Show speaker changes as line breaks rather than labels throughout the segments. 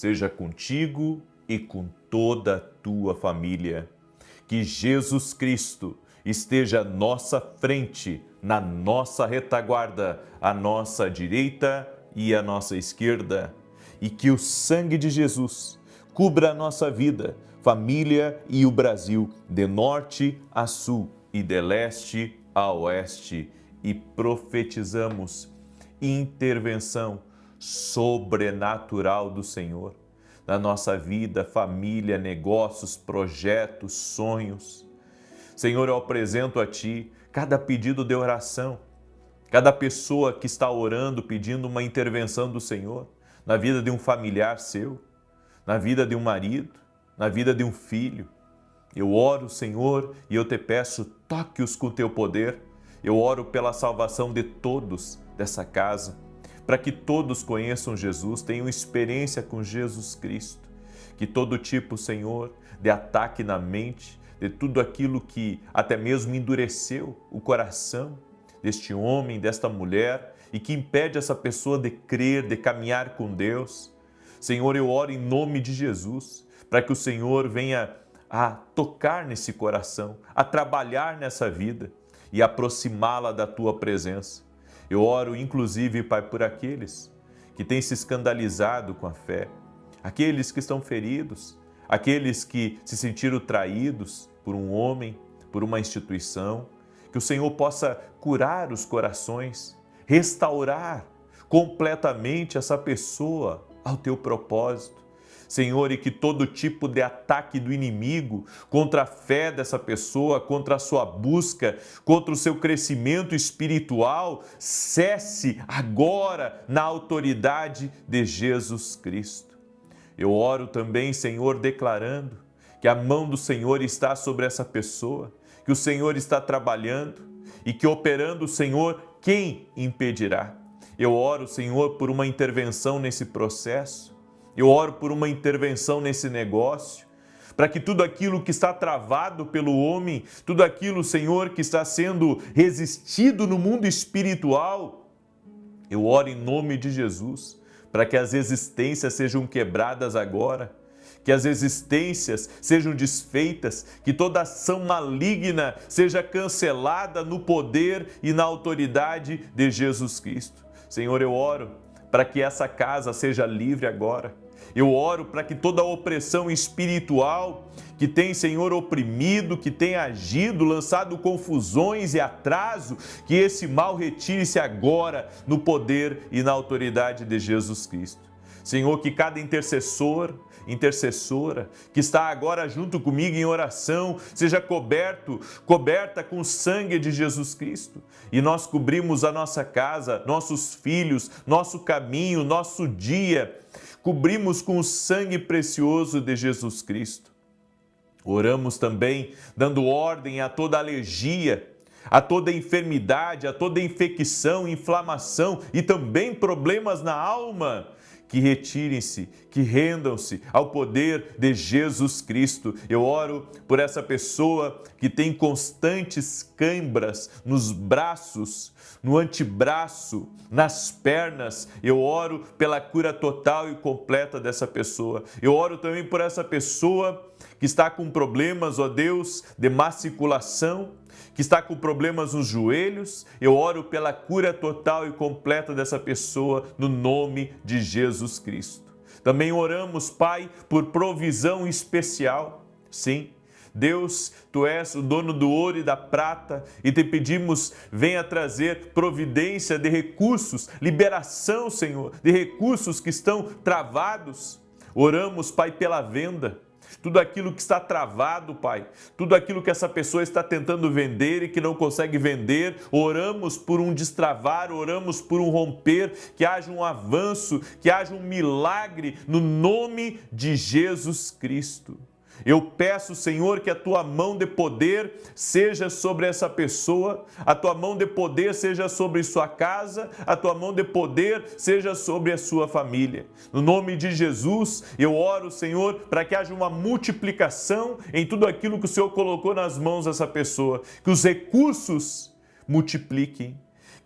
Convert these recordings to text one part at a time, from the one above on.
seja contigo e com toda a tua família. Que Jesus Cristo esteja à nossa frente, na nossa retaguarda, à nossa direita e à nossa esquerda. E que o sangue de Jesus cubra a nossa vida, família e o Brasil, de norte a sul e de leste a oeste. E profetizamos intervenção sobrenatural do Senhor na nossa vida, família, negócios, projetos, sonhos. Senhor, eu apresento a Ti cada pedido de oração, cada pessoa que está orando, pedindo uma intervenção do Senhor na vida de um familiar seu, na vida de um marido, na vida de um filho. Eu oro, Senhor, e eu te peço, toque-os com Teu poder. Eu oro pela salvação de todos dessa casa, para que todos conheçam Jesus, tenham experiência com Jesus Cristo. Que todo tipo, Senhor, de ataque na mente, de tudo aquilo que até mesmo endureceu o coração deste homem, desta mulher, e que impede essa pessoa de crer, de caminhar com Deus. Senhor, eu oro em nome de Jesus, para que o Senhor venha a tocar nesse coração, a trabalhar nessa vida e aproximá-la da Tua presença. Eu oro, inclusive, Pai, por aqueles que têm se escandalizado com a fé, aqueles que estão feridos, aqueles que se sentiram traídos por um homem, por uma instituição, que o Senhor possa curar os corações, restaurar completamente essa pessoa ao Teu propósito. Senhor, e que todo tipo de ataque do inimigo contra a fé dessa pessoa, contra a sua busca, contra o seu crescimento espiritual, cesse agora na autoridade de Jesus Cristo. Eu oro também, Senhor, declarando que a mão do Senhor está sobre essa pessoa, que o Senhor está trabalhando e que operando o Senhor, quem impedirá? Eu oro, Senhor, por uma intervenção nesse processo. Eu oro por uma intervenção nesse negócio, para que tudo aquilo que está travado pelo homem, tudo aquilo, Senhor, que está sendo resistido no mundo espiritual, eu oro em nome de Jesus, para que as existências sejam quebradas agora, que as existências sejam desfeitas, que toda ação maligna seja cancelada no poder e na autoridade de Jesus Cristo. Senhor, eu oro para que essa casa seja livre agora. Eu oro para que toda a opressão espiritual que tem, Senhor, oprimido, que tem agido, lançado confusões e atraso, que esse mal retire-se agora no poder e na autoridade de Jesus Cristo. Senhor, que cada intercessor, intercessora, que está agora junto comigo em oração, seja coberta com o sangue de Jesus Cristo. E nós cobrimos a nossa casa, nossos filhos, nosso caminho, nosso dia, cobrimos com o sangue precioso de Jesus Cristo. Oramos também dando ordem a toda alergia, a toda enfermidade, a toda infecção, inflamação e também problemas na alma, que retirem-se, que rendam-se ao poder de Jesus Cristo. Eu oro por essa pessoa que tem constantes câimbras nos braços, no antebraço, nas pernas. Eu oro pela cura total e completa dessa pessoa. Eu oro também por essa pessoa que está com problemas, ó Deus, de má circulação, que está com problemas nos joelhos. Eu oro pela cura total e completa dessa pessoa no nome de Jesus Cristo. Também oramos, Pai, por provisão especial. Sim, Deus, Tu és o dono do ouro e da prata e te pedimos, venha trazer providência de recursos, liberação, Senhor, de recursos que estão travados. Oramos, Pai, pela venda. Tudo aquilo que está travado, Pai, tudo aquilo que essa pessoa está tentando vender e que não consegue vender, oramos por um destravar, oramos por um romper, que haja um avanço, que haja um milagre no nome de Jesus Cristo. Eu peço, Senhor, que a Tua mão de poder seja sobre essa pessoa, a Tua mão de poder seja sobre sua casa, a Tua mão de poder seja sobre a sua família. No nome de Jesus, eu oro, Senhor, para que haja uma multiplicação em tudo aquilo que o Senhor colocou nas mãos dessa pessoa, que os recursos multipliquem,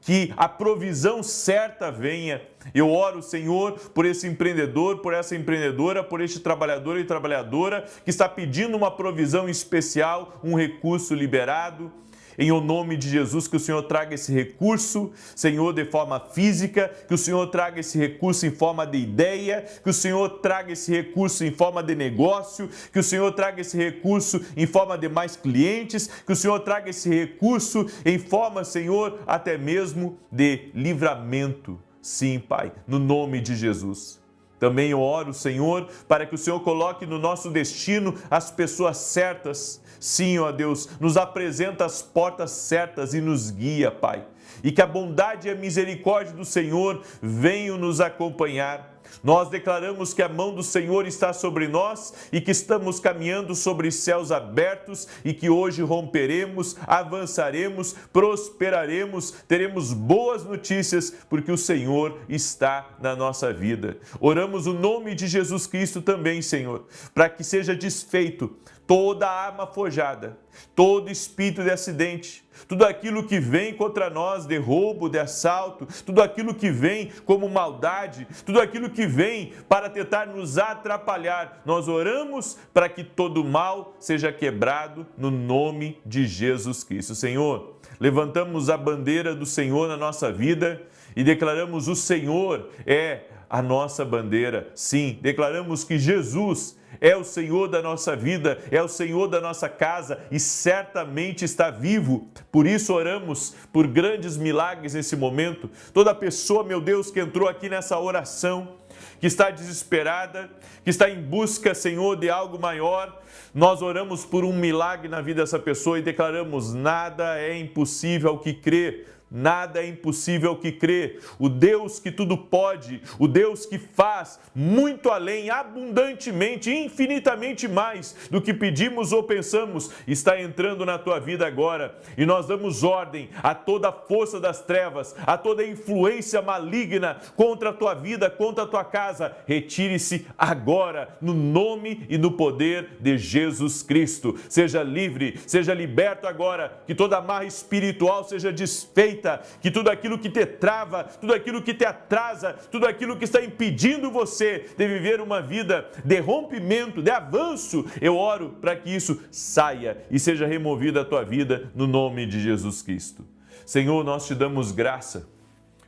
que a provisão certa venha. Eu oro, Senhor, por esse empreendedor, por essa empreendedora, por este trabalhador e trabalhadora que está pedindo uma provisão especial, um recurso liberado. Em o nome de Jesus, que o Senhor traga esse recurso, Senhor, de forma física, que o Senhor traga esse recurso em forma de ideia, que o Senhor traga esse recurso em forma de negócio, que o Senhor traga esse recurso em forma de mais clientes, que o Senhor traga esse recurso em forma, Senhor, até mesmo de livramento. Sim, Pai, no nome de Jesus. Também eu oro, Senhor, para que o Senhor coloque no nosso destino as pessoas certas. Sim, ó Deus, nos apresenta as portas certas e nos guia, Pai. E que a bondade e a misericórdia do Senhor venham nos acompanhar. Nós declaramos que a mão do Senhor está sobre nós e que estamos caminhando sobre céus abertos e que hoje romperemos, avançaremos, prosperaremos, teremos boas notícias porque o Senhor está na nossa vida. Oramos o nome de Jesus Cristo também, Senhor, para que seja desfeito toda arma forjada, todo espírito de acidente, tudo aquilo que vem contra nós de roubo, de assalto, tudo aquilo que vem como maldade, tudo aquilo que vem para tentar nos atrapalhar. Nós oramos para que todo mal seja quebrado no nome de Jesus Cristo. Senhor, levantamos a bandeira do Senhor na nossa vida e declaramos: o Senhor é a nossa bandeira. Sim, declaramos que Jesus é o Senhor da nossa vida, é o Senhor da nossa casa e certamente está vivo. Por isso oramos por grandes milagres nesse momento. Toda pessoa, meu Deus, que entrou aqui nessa oração, que está desesperada, que está em busca, Senhor, de algo maior, nós oramos por um milagre na vida dessa pessoa e declaramos: nada é impossível ao que crê. Nada é impossível ao que crê. O Deus que tudo pode, o Deus que faz muito além, abundantemente, infinitamente mais do que pedimos ou pensamos, está entrando na tua vida agora. E nós damos ordem a toda a força das trevas, a toda influência maligna contra a tua vida, contra a tua casa. Retire-se agora, no nome e no poder de Jesus Cristo. Seja livre, seja liberto agora, que toda amarra espiritual seja desfeita, que tudo aquilo que te trava, tudo aquilo que te atrasa, tudo aquilo que está impedindo você de viver uma vida de rompimento, de avanço, eu oro para que isso saia e seja removido da tua vida no nome de Jesus Cristo. Senhor, nós te damos graça,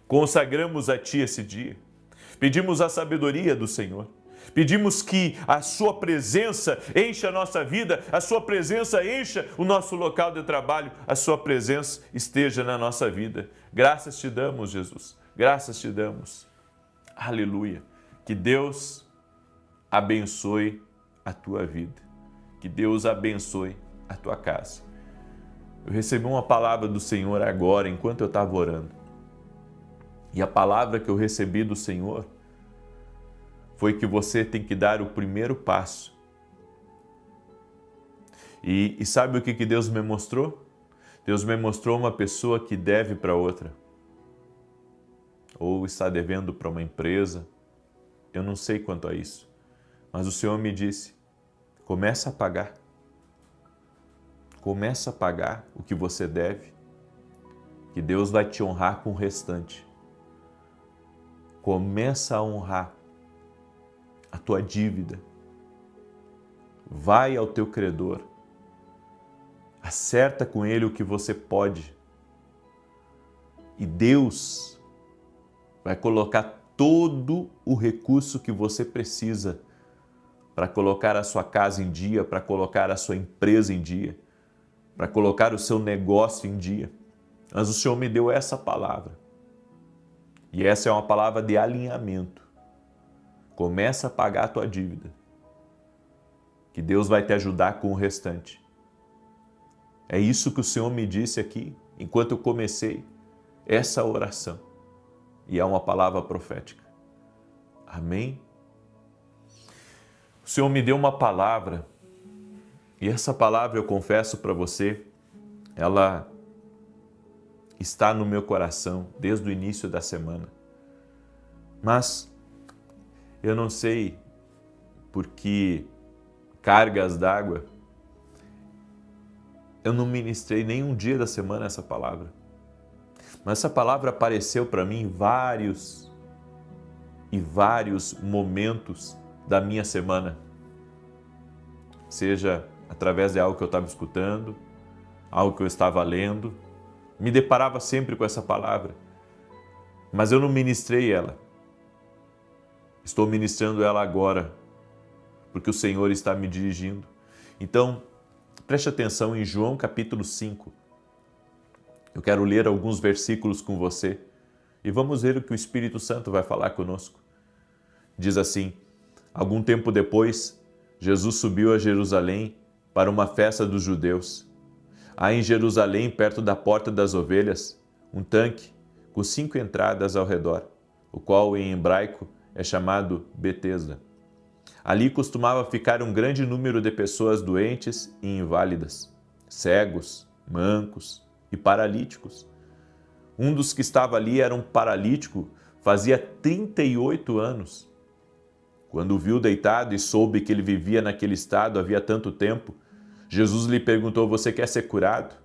consagramos a ti esse dia, pedimos a sabedoria do Senhor. Pedimos que a sua presença encha a nossa vida, a sua presença encha o nosso local de trabalho, a sua presença esteja na nossa vida. Graças te damos, Jesus. Graças te damos. Aleluia. Que Deus abençoe a tua vida. Que Deus abençoe a tua casa. Eu recebi uma palavra do Senhor agora, enquanto eu estava orando. E a palavra que eu recebi do Senhor foi que você tem que dar o primeiro passo. E sabe o que Deus me mostrou? Deus me mostrou uma pessoa que deve para outra. Ou está devendo para uma empresa. Eu não sei quanto a isso. Mas o Senhor me disse: começa a pagar. Começa a pagar o que você deve, que Deus vai te honrar com o restante. Começa a honrar a tua dívida. Vai ao teu credor. Acerta com ele o que você pode. E Deus vai colocar todo o recurso que você precisa para colocar a sua casa em dia, para colocar a sua empresa em dia, para colocar o seu negócio em dia. Mas o Senhor me deu essa palavra. E essa é uma palavra de alinhamento. Começa a pagar a tua dívida, que Deus vai te ajudar com o restante. É isso que o Senhor me disse aqui, enquanto eu comecei essa oração. E é uma palavra profética. Amém? O Senhor me deu uma palavra, e essa palavra, eu confesso para você, ela está no meu coração desde o início da semana. Mas eu não sei por que cargas d'água eu não ministrei nenhum dia da semana essa palavra. Mas essa palavra apareceu para mim em vários momentos da minha semana. Seja através de algo que eu estava escutando, algo que eu estava lendo, me deparava sempre com essa palavra. Mas eu não ministrei ela. Estou ministrando ela agora, porque o Senhor está me dirigindo. Então, preste atenção em João capítulo 5. Eu quero ler alguns versículos com você e vamos ver o que o Espírito Santo vai falar conosco. Diz assim: algum tempo depois, Jesus subiu a Jerusalém para uma festa dos judeus. Há em Jerusalém, perto da Porta das Ovelhas, um tanque com 5 entradas ao redor, o qual em hebraico é chamado Betesda. Ali costumava ficar um grande número de pessoas doentes e inválidas, cegos, mancos e paralíticos. Um dos que estava ali era um paralítico, fazia 38 anos. Quando o viu deitado e soube que ele vivia naquele estado havia tanto tempo, Jesus lhe perguntou: você quer ser curado?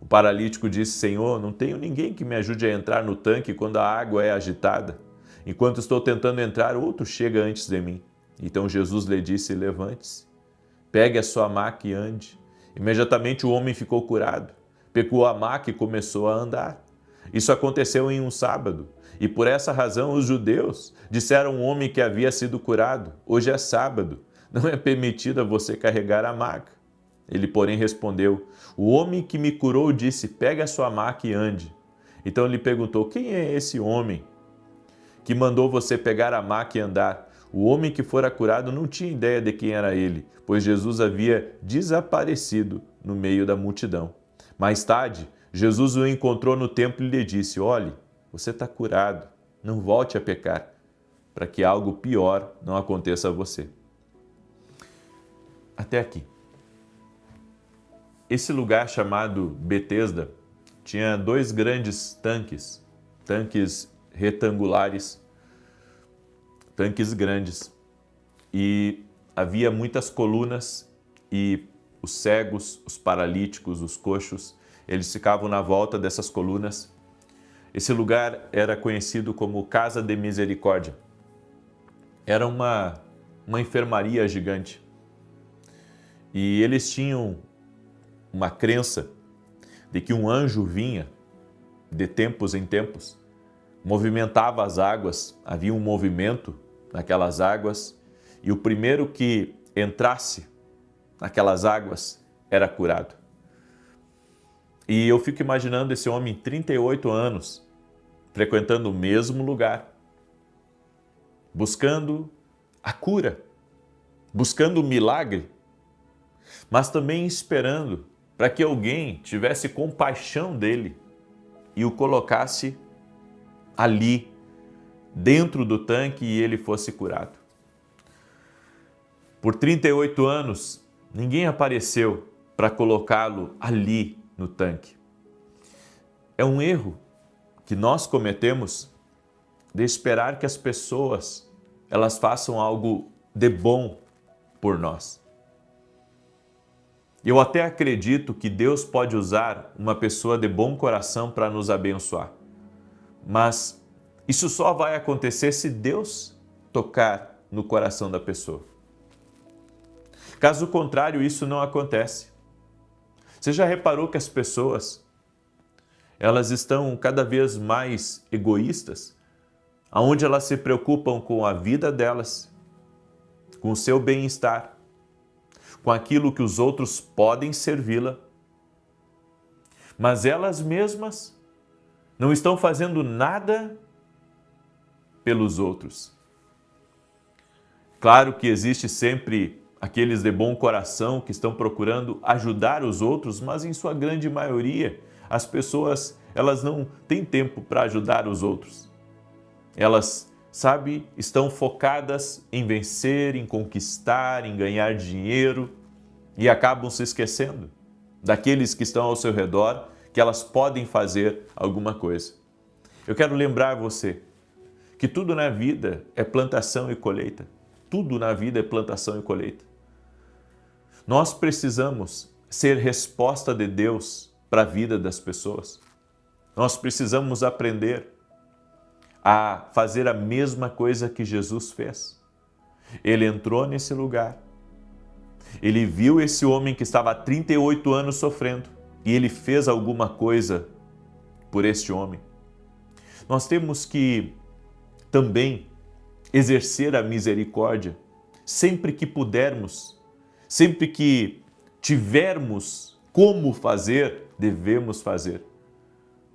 O paralítico disse: Senhor, não tenho ninguém que me ajude a entrar no tanque quando a água é agitada. Enquanto estou tentando entrar, outro chega antes de mim. Então Jesus lhe disse: levante-se, pegue a sua maca e ande. Imediatamente o homem ficou curado, pegou a maca e começou a andar. Isso aconteceu em um sábado, e por essa razão os judeus disseram ao homem que havia sido curado: hoje é sábado, não é permitido a você carregar a maca. Ele, porém, respondeu: o homem que me curou disse: pegue a sua maca e ande. Então ele perguntou: quem é esse homem que mandou você pegar a maca e andar? O homem que fora curado não tinha ideia de quem era ele, pois Jesus havia desaparecido no meio da multidão. Mais tarde, Jesus o encontrou no templo e lhe disse: olhe, você está curado, não volte a pecar, para que algo pior não aconteça a você. Até aqui. Esse lugar chamado Betesda tinha 2 grandes tanques retangulares, tanques grandes, e havia muitas colunas e os cegos, os paralíticos, os coxos, eles ficavam na volta dessas colunas. Esse lugar era conhecido como Casa de Misericórdia. Era uma enfermaria gigante. E eles tinham uma crença de que um anjo vinha de tempos em tempos, movimentava as águas, havia um movimento naquelas águas, e o primeiro que entrasse naquelas águas era curado. E eu fico imaginando esse homem, 38 anos, frequentando o mesmo lugar, buscando a cura, buscando o milagre, mas também esperando para que alguém tivesse compaixão dele e o colocasse ali, dentro do tanque, e ele fosse curado. Por 38 anos, ninguém apareceu para colocá-lo ali no tanque. É um erro que nós cometemos de esperar que as pessoas elas façam algo de bom por nós. Eu até acredito que Deus pode usar uma pessoa de bom coração para nos abençoar. Mas isso só vai acontecer se Deus tocar no coração da pessoa. Caso contrário, isso não acontece. Você já reparou que as pessoas, elas estão cada vez mais egoístas, aonde elas se preocupam com a vida delas, com o seu bem-estar, com aquilo que os outros podem servi-la, mas elas mesmas não estão fazendo nada pelos outros. Claro que existe sempre aqueles de bom coração que estão procurando ajudar os outros, mas em sua grande maioria, as pessoas, elas não têm tempo para ajudar os outros. Elas, estão focadas em vencer, em conquistar, em ganhar dinheiro e acabam se esquecendo daqueles que estão ao seu redor, que elas podem fazer alguma coisa. Eu quero lembrar você que tudo na vida é plantação e colheita. Tudo na vida é plantação e colheita. Nós precisamos ser resposta de Deus para a vida das pessoas. Nós precisamos aprender a fazer a mesma coisa que Jesus fez. Ele entrou nesse lugar, ele viu esse homem que estava há 38 anos sofrendo e ele fez alguma coisa por este homem. Nós temos que também exercer a misericórdia sempre que pudermos, sempre que tivermos como fazer, devemos fazer.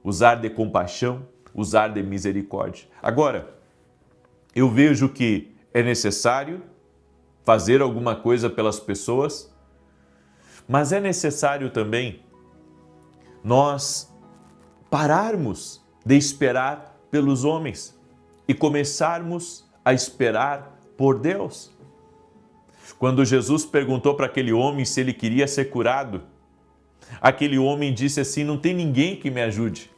Usar de compaixão, usar de misericórdia. Agora, eu vejo que é necessário fazer alguma coisa pelas pessoas, mas é necessário também nós pararmos de esperar pelos homens e começarmos a esperar por Deus. Quando Jesus perguntou para aquele homem se ele queria ser curado, aquele homem disse assim: não tem ninguém que me ajude.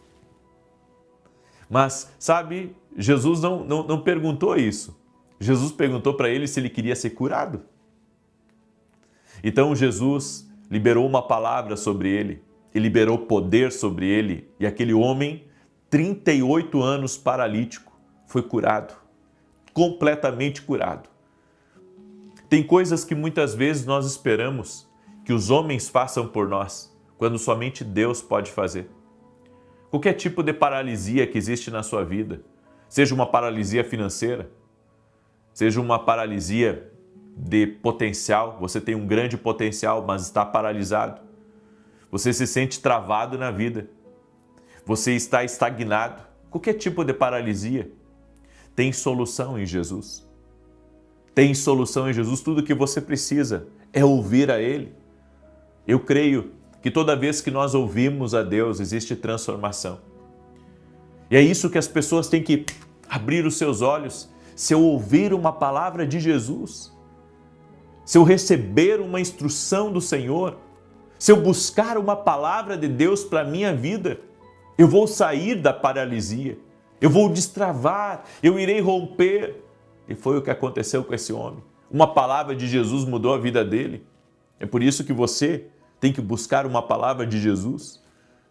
Mas, sabe, Jesus não perguntou isso. Jesus perguntou para ele se ele queria ser curado. Então Jesus liberou uma palavra sobre ele, e liberou poder sobre ele, e aquele homem, 38 anos paralítico, foi curado, completamente curado. Tem coisas que muitas vezes nós esperamos que os homens façam por nós, quando somente Deus pode fazer. Qualquer tipo de paralisia que existe na sua vida, seja uma paralisia financeira, seja uma paralisia de potencial, você tem um grande potencial, mas está paralisado. Você se sente travado na vida, você está estagnado. Qualquer tipo de paralisia, tem solução em Jesus. Tem solução em Jesus, tudo que você precisa é ouvir a Ele. Eu creio que toda vez que nós ouvimos a Deus, existe transformação. E é isso que as pessoas têm que abrir os seus olhos. Se eu ouvir uma palavra de Jesus, se eu receber uma instrução do Senhor, se eu buscar uma palavra de Deus para a minha vida, eu vou sair da paralisia, eu vou destravar, eu irei romper. E foi o que aconteceu com esse homem. Uma palavra de Jesus mudou a vida dele. É por isso que você tem que buscar uma palavra de Jesus,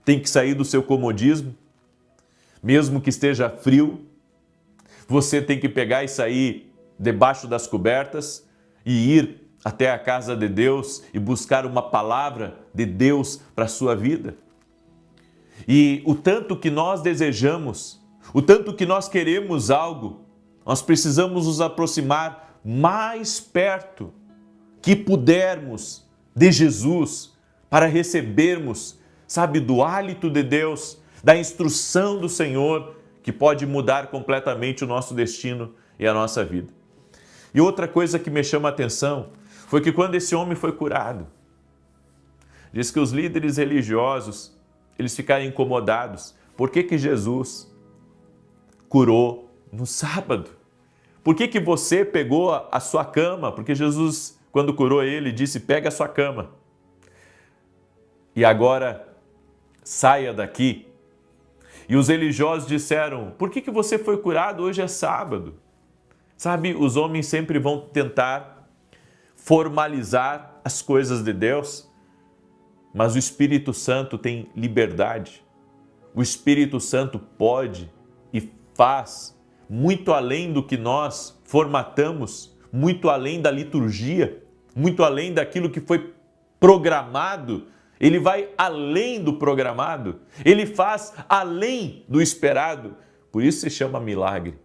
tem que sair do seu comodismo, mesmo que esteja frio, você tem que pegar e sair debaixo das cobertas e ir até a casa de Deus e buscar uma palavra de Deus para a sua vida. E o tanto que nós desejamos, o tanto que nós queremos algo, nós precisamos nos aproximar mais perto que pudermos de Jesus para recebermos, sabe, do hálito de Deus, da instrução do Senhor, que pode mudar completamente o nosso destino e a nossa vida. E outra coisa que me chama a atenção foi que quando esse homem foi curado, diz que os líderes religiosos, eles ficaram incomodados. Por que Jesus curou no sábado? Por que você pegou a sua cama? Porque Jesus, quando curou ele, disse: pega a sua cama. E agora saia daqui. E os religiosos disseram: por que você foi curado? Hoje é sábado. Sabe, os homens sempre vão tentar formalizar as coisas de Deus, mas o Espírito Santo tem liberdade. O Espírito Santo pode e faz muito além do que nós formatamos, muito além da liturgia, muito além daquilo que foi programado. Ele vai além do programado, ele faz além do esperado. Por isso se chama milagre,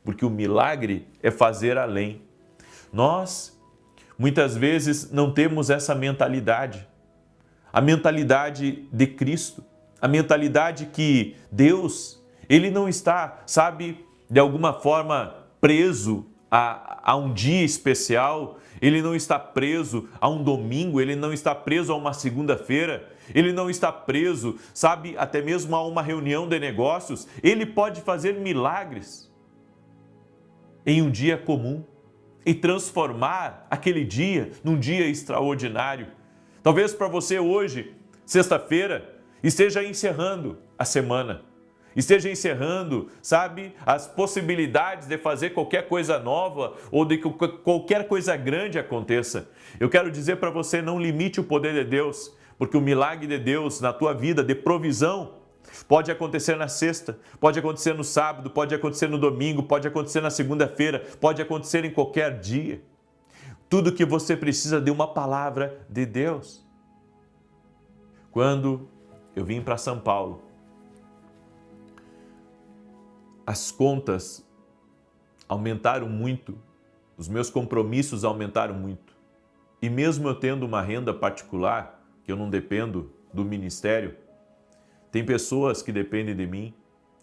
porque o milagre é fazer além. Nós, muitas vezes, não temos essa mentalidade, a mentalidade de Cristo, a mentalidade que Deus, Ele não está, sabe, de alguma forma preso a um dia especial, Ele não está preso a um domingo, Ele não está preso a uma segunda-feira, Ele não está preso, sabe, até mesmo a uma reunião de negócios. Ele pode fazer milagres em um dia comum e transformar aquele dia num dia extraordinário. Talvez para você hoje, sexta-feira, esteja encerrando a semana, esteja encerrando, sabe, as possibilidades de fazer qualquer coisa nova ou de que qualquer coisa grande aconteça. Eu quero dizer para você, não limite o poder de Deus, porque o milagre de Deus na tua vida, de provisão, Pode acontecer na sexta, pode acontecer no sábado, pode acontecer no domingo, pode acontecer na segunda-feira, pode acontecer em qualquer dia. Tudo que você precisa de uma palavra de Deus. Quando eu vim para São Paulo, as contas aumentaram muito, os meus compromissos aumentaram muito. E mesmo eu tendo uma renda particular, que eu não dependo do ministério, tem pessoas que dependem de mim.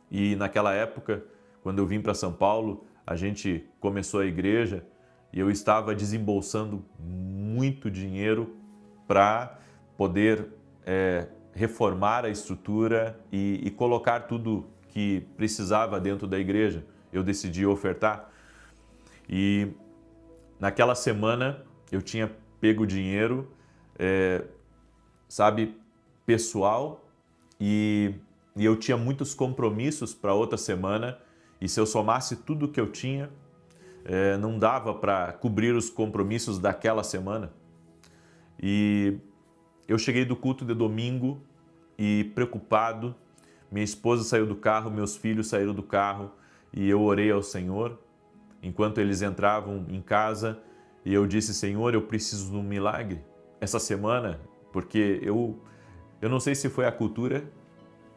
E naquela época, quando eu vim para São Paulo, a gente começou a igreja e eu estava desembolsando muito dinheiro para poder reformar a estrutura e colocar tudo que precisava dentro da igreja. Eu decidi ofertar. E naquela semana eu tinha pego dinheiro, pessoal, e eu tinha muitos compromissos para outra semana, e se eu somasse tudo que eu tinha, não dava para cobrir os compromissos daquela semana. E eu cheguei do culto de domingo e preocupado, minha esposa saiu do carro, meus filhos saíram do carro e eu orei ao Senhor enquanto eles entravam em casa e eu disse: Senhor, eu preciso de um milagre essa semana, porque eu não sei se foi a cultura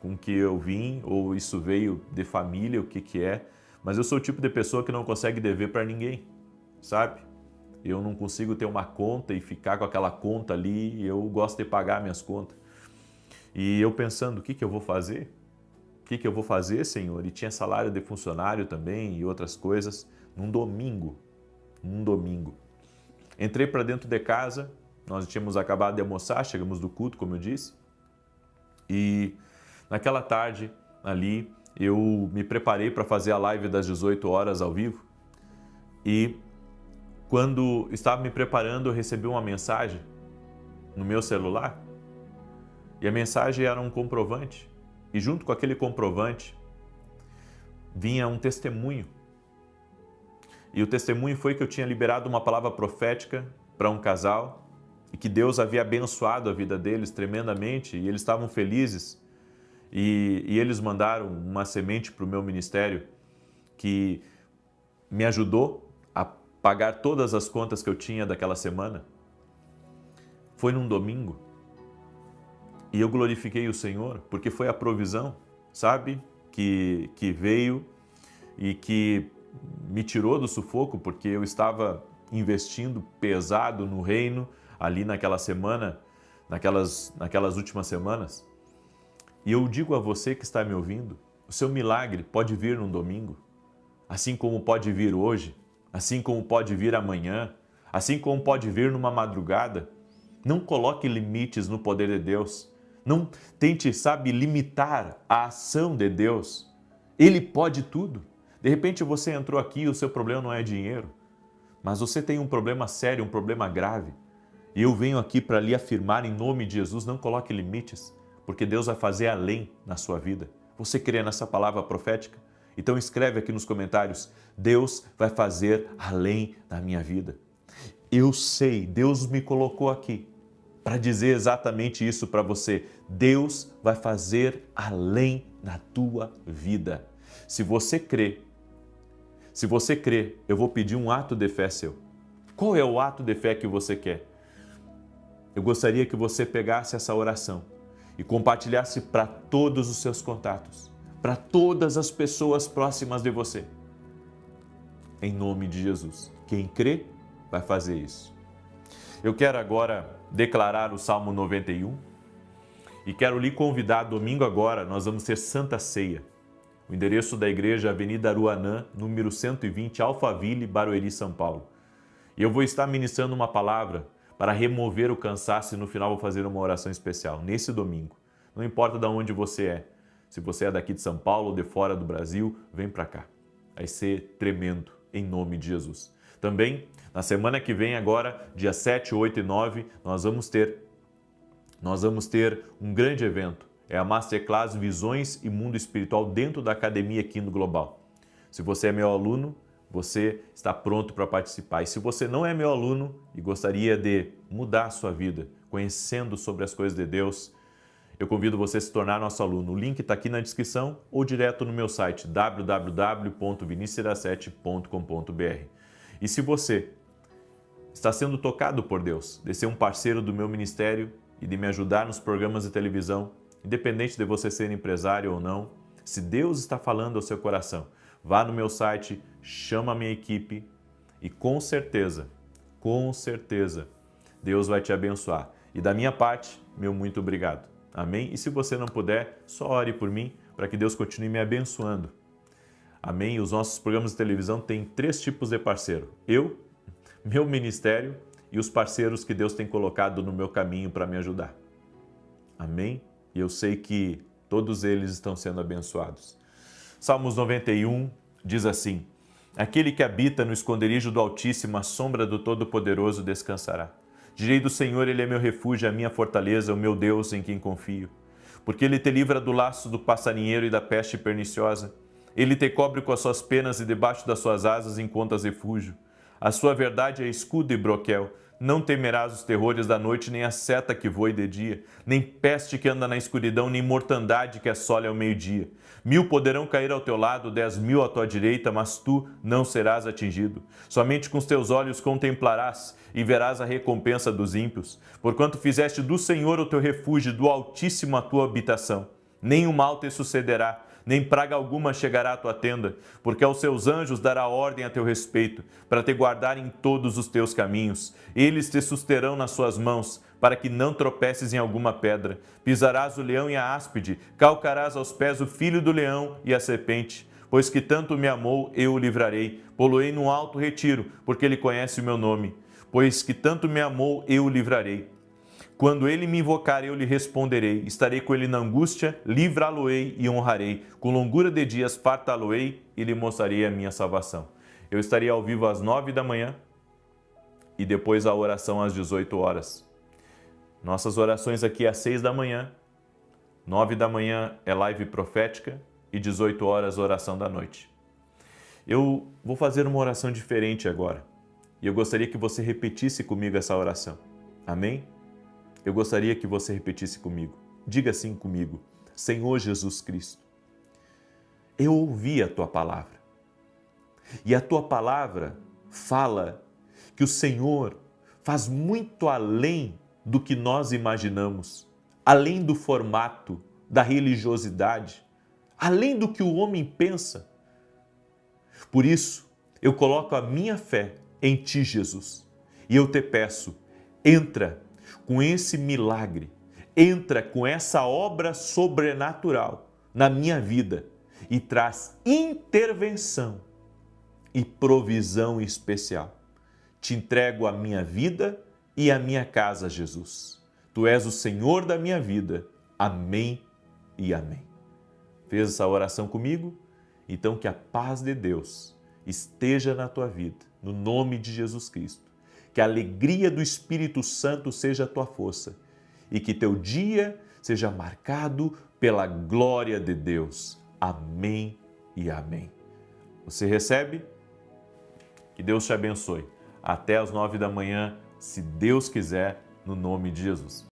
com que eu vim ou isso veio de família, o que é, mas eu sou o tipo de pessoa que não consegue dever para ninguém, sabe? Eu não consigo ter uma conta e ficar com aquela conta ali, eu gosto de pagar minhas contas. E eu pensando, o que eu vou fazer? O que eu vou fazer, Senhor? E tinha salário de funcionário também e outras coisas. Num domingo. Entrei para dentro de casa, nós tínhamos acabado de almoçar, chegamos do culto, como eu disse. E naquela tarde ali, eu me preparei para fazer a live das 18 horas ao vivo. E quando estava me preparando, eu recebi uma mensagem no meu celular. E a mensagem era um comprovante. E junto com aquele comprovante vinha um testemunho. E o testemunho foi que eu tinha liberado uma palavra profética para um casal e que Deus havia abençoado a vida deles tremendamente e eles estavam felizes. E eles mandaram uma semente para o meu ministério que me ajudou a pagar todas as contas que eu tinha daquela semana. Foi num domingo. E eu glorifiquei o Senhor, porque foi a provisão, sabe, que veio e que me tirou do sufoco, porque eu estava investindo pesado no reino ali naquela semana, naquelas últimas semanas. E eu digo a você que está me ouvindo, o seu milagre pode vir num domingo, assim como pode vir hoje, assim como pode vir amanhã, assim como pode vir numa madrugada. Não coloque limites no poder de Deus. Não tente, limitar a ação de Deus. Ele pode tudo. De repente você entrou aqui e o seu problema não é dinheiro, mas você tem um problema sério, um problema grave. E eu venho aqui para lhe afirmar em nome de Jesus, não coloque limites, porque Deus vai fazer além na sua vida. Você crê nessa palavra profética? Então escreve aqui nos comentários, Deus vai fazer além na minha vida. Eu sei, Deus me colocou aqui para dizer exatamente isso para você. Deus vai fazer além na tua vida. Se você crê, eu vou pedir um ato de fé seu. Qual é o ato de fé que você quer? Eu gostaria que você pegasse essa oração e compartilhasse para todos os seus contatos, para todas as pessoas próximas de você. Em nome de Jesus. Quem crê, vai fazer isso. Eu quero agora declarar o Salmo 91 e quero lhe convidar, domingo agora, nós vamos ter Santa Ceia. O endereço da igreja, Avenida Aruanã, número 120, Alphaville, Barueri, São Paulo. E eu vou estar ministrando uma palavra para remover o cansaço e no final vou fazer uma oração especial, nesse domingo. Não importa de onde você é, se você é daqui de São Paulo ou de fora do Brasil, vem para cá. Vai ser tremendo, em nome de Jesus. Também, na semana que vem agora, dia 7, 8 e 9, nós vamos ter um grande evento. É a Masterclass Visões e Mundo Espiritual dentro da Academia Quino Global. Se você é meu aluno, você está pronto para participar. E se você não é meu aluno e gostaria de mudar a sua vida, conhecendo sobre as coisas de Deus, Eu convido você a se tornar nosso aluno. O link está aqui na descrição ou direto no meu site www.vinicius17.com.br. E se você está sendo tocado por Deus de ser um parceiro do meu ministério e de me ajudar nos programas de televisão, independente de você ser empresário ou não, se Deus está falando ao seu coração, vá no meu site, chama a minha equipe e com certeza, Deus vai te abençoar. E da minha parte, meu muito obrigado. Amém? E se você não puder, só ore por mim para que Deus continue me abençoando. Amém? Os nossos programas de televisão têm 3 tipos de parceiro. Eu, meu ministério e os parceiros que Deus tem colocado no meu caminho para me ajudar. Amém? E eu sei que todos eles estão sendo abençoados. Salmos 91 diz assim: aquele que habita no esconderijo do Altíssimo, à sombra do Todo-Poderoso descansará. Direi do Senhor, Ele é meu refúgio, a minha fortaleza, o meu Deus em quem confio. Porque Ele te livra do laço do passarinheiro e da peste perniciosa. Ele te cobre com as suas penas e debaixo das suas asas encontras refúgio. A sua verdade é escudo e broquel. Não temerás os terrores da noite, nem a seta que voe de dia, nem peste que anda na escuridão, nem mortandade que assole ao meio-dia. 1000 poderão cair ao teu lado, 10.000 à tua direita, mas tu não serás atingido. Somente com os teus olhos contemplarás e verás a recompensa dos ímpios. Porquanto fizeste do Senhor o teu refúgio, do Altíssimo a tua habitação. Nem o mal te sucederá, nem praga alguma chegará à tua tenda, porque aos seus anjos dará ordem a teu respeito, para te guardar em todos os teus caminhos. Eles te susterão nas suas mãos, para que não tropeces em alguma pedra. Pisarás o leão e a áspide, calcarás aos pés o filho do leão e a serpente. Pois que tanto me amou, eu o livrarei, pô-lo-ei num alto retiro, porque ele conhece o meu nome. Pois que tanto me amou, eu o livrarei. Quando ele me invocar, eu lhe responderei. Estarei com ele na angústia, livrá-lo-ei e honrarei. Com longura de dias fartá-lo-ei e lhe mostrarei a minha salvação. Eu estarei ao vivo às 9 da manhã e depois a oração às 18 horas. Nossas orações aqui às 6 da manhã, 9 da manhã é live profética e 18 horas oração da noite. Eu vou fazer uma oração diferente agora e eu gostaria que você repetisse comigo essa oração. Amém? Eu gostaria que você repetisse comigo. Diga assim comigo: Senhor Jesus Cristo, eu ouvi a Tua palavra. E a Tua palavra fala que o Senhor faz muito além do que nós imaginamos, além do formato, da religiosidade, além do que o homem pensa. Por isso, eu coloco a minha fé em Ti, Jesus. E eu te peço, entra com esse milagre, entra com essa obra sobrenatural na minha vida e traz intervenção e provisão especial. Te entrego a minha vida e a minha casa, Jesus. Tu és o Senhor da minha vida. Amém e amém. Fez essa oração comigo? Então que a paz de Deus esteja na tua vida, no nome de Jesus Cristo. Que a alegria do Espírito Santo seja a tua força e que teu dia seja marcado pela glória de Deus. Amém e amém. Você recebe? Que Deus te abençoe. Até às 9 da manhã, se Deus quiser, no nome de Jesus.